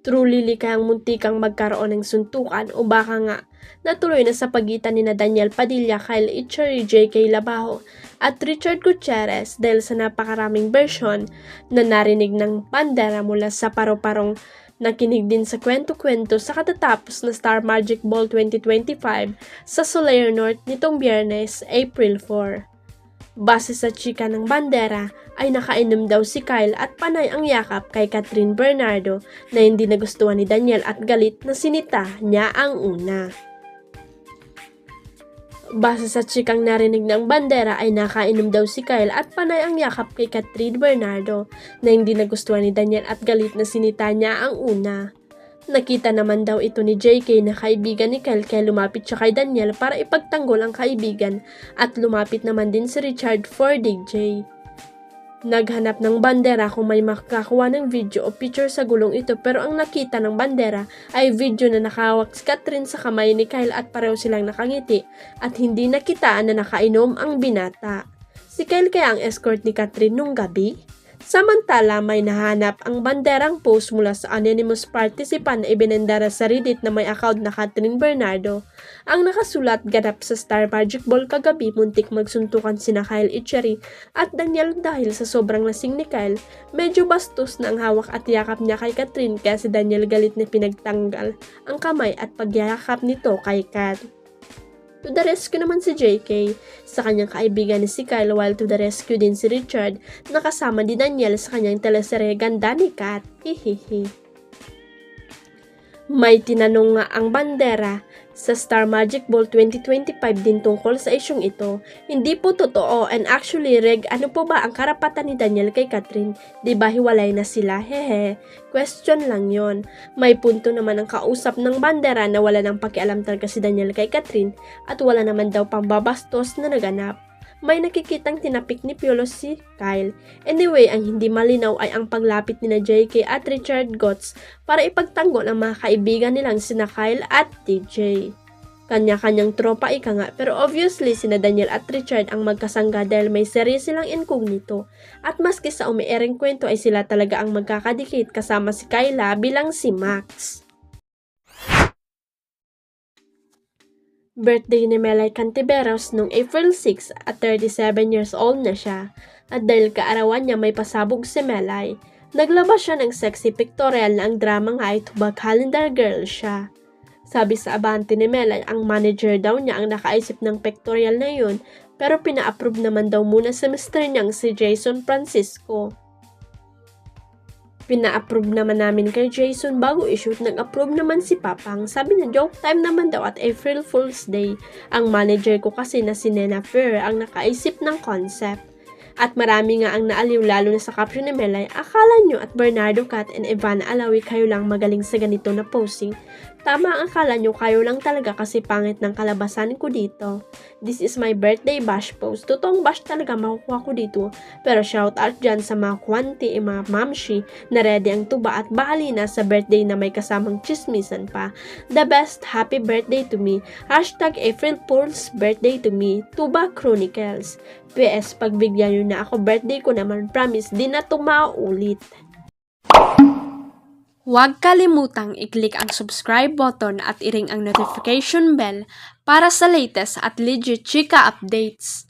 Truly likang muntikang magkaroon ng suntukan o baka nga natuloy na sa pagitan ni Daniel Padilla, Kyle Echari, J.K. Labajo at Richard Gutierrez dahil sa napakaraming version na narinig ng bandera mula sa paru-parong nakinig din sa kwento-kwento sa katatapos na Star Magic Ball 2025 sa Solaire North nitong Biyernes, April 4. Base sa chika ng bandera ay nakainom daw si Kyle at panay ang yakap kay Catherine Bernardo na hindi nagustuhan ni Daniel at galit na sinita niya ang una. Base sa chikang narinig ng bandera ay nakainom daw si Kyle at panay ang yakap kay Catherine Bernardo na hindi nagustuhan ni Daniel at galit na sinita niya ang una. Nakita naman daw ito ni JK na kaibigan ni Kyle kaya lumapit siya kay Daniel para ipagtanggol ang kaibigan at lumapit naman din si Richard for DJ. Naghanap ng bandera kung may makakuha ng video o picture sa gulong ito pero ang nakita ng bandera ay video na nakahawak si Catherine sa kamay ni Kyle at pareho silang nakangiti at hindi nakitaan na nakainom ang binata. Si Kyle kaya ang escort ni Catherine nung gabi? Samantala, may nahanap ang banderang post mula sa anonymous participant na ibinendara sa Reddit na may account na Catherine Bernardo. Ang nakasulat, ganap sa Star Magic Ball kagabi, muntik magsuntukan sina Kyle Echari at Daniel dahil sa sobrang lasing ni Kyle. Medyo bastos na ang hawak at yakap niya kay Catherine kaya si Daniel galit na pinagtanggal ang kamay at pagyakap nito kay Kat. To the rescue naman si JK sa kanyang kaibigan ni si Kyle while to the rescue din si Richard na kasama ni Daniel sa kanyang teleserye Ganda ni Kat. Hihihi. May tinanong nga ang bandera sa Star Magic Ball 2025 din tungkol sa isyong ito. Hindi po totoo and actually Reg, ano po ba ang karapatan ni Daniel kay Catherine? Diba hiwalay na sila? Hehe. Question lang yon. May punto naman ang kausap ng bandera na wala nang pakialam talaga si Daniel kay Catherine at wala naman daw pambabastos na naganap. May nakikitang tinapik ni Piolo si Kyle. Anyway, ang hindi malinaw ay ang paglapit ni na JK at Richard Gotts para ipagtanggol ang mga kaibigan nilang sina Kyle at TJ. Kanya-kanyang tropa ika nga pero obviously sina Daniel at Richard ang magkasangga dahil may serye silang incognito. At maski sa umiiring kwento ay sila talaga ang magkakadikit kasama si Kyla bilang si Max. Birthday ni Melay Cantiveros noong April 6 at 37 years old na siya. At dahil kaarawan niya may pasabog si Melay, naglabas siya ng sexy pictorial na ang drama nga ay tubag calendar girl siya. Sabi sa abante ni Melay, ang manager daw niya ang nakaisip ng pictorial na yun pero pina-approve naman daw muna sa mister niyang si Jason Francisco. Pina-approve naman namin kay Jason bago i-shoot, nag-approve naman si Papang. Sabi niya joke time naman daw at April Fool's Day. Ang manager ko kasi na si Nena Fer ang nakaisip ng concept. At marami nga ang naaliw lalo na sa caption ni Melay, akala nyo at Bernardo Cat and Ivana Alawi kayo lang magaling sa ganito na posing. Tama ang akala nyo, kayo lang talaga kasi pangit ng kalabasan ko dito. This is my birthday bash post. Totoong bash talaga makukuha ko dito. Pero shout out dyan sa mga kwanti mga mamshi na ready ang tuba at bahalina sa birthday na may kasamang chismisan pa. The best, happy birthday to me. Hashtag April Fool's birthday to me. Tuba Chronicles. PS, pagbigyan nyo na ako, birthday ko naman, promise, di na ito maulit. Huwag kalimutang i-click ang subscribe button at i-ring ang notification bell para sa latest at legit chika updates.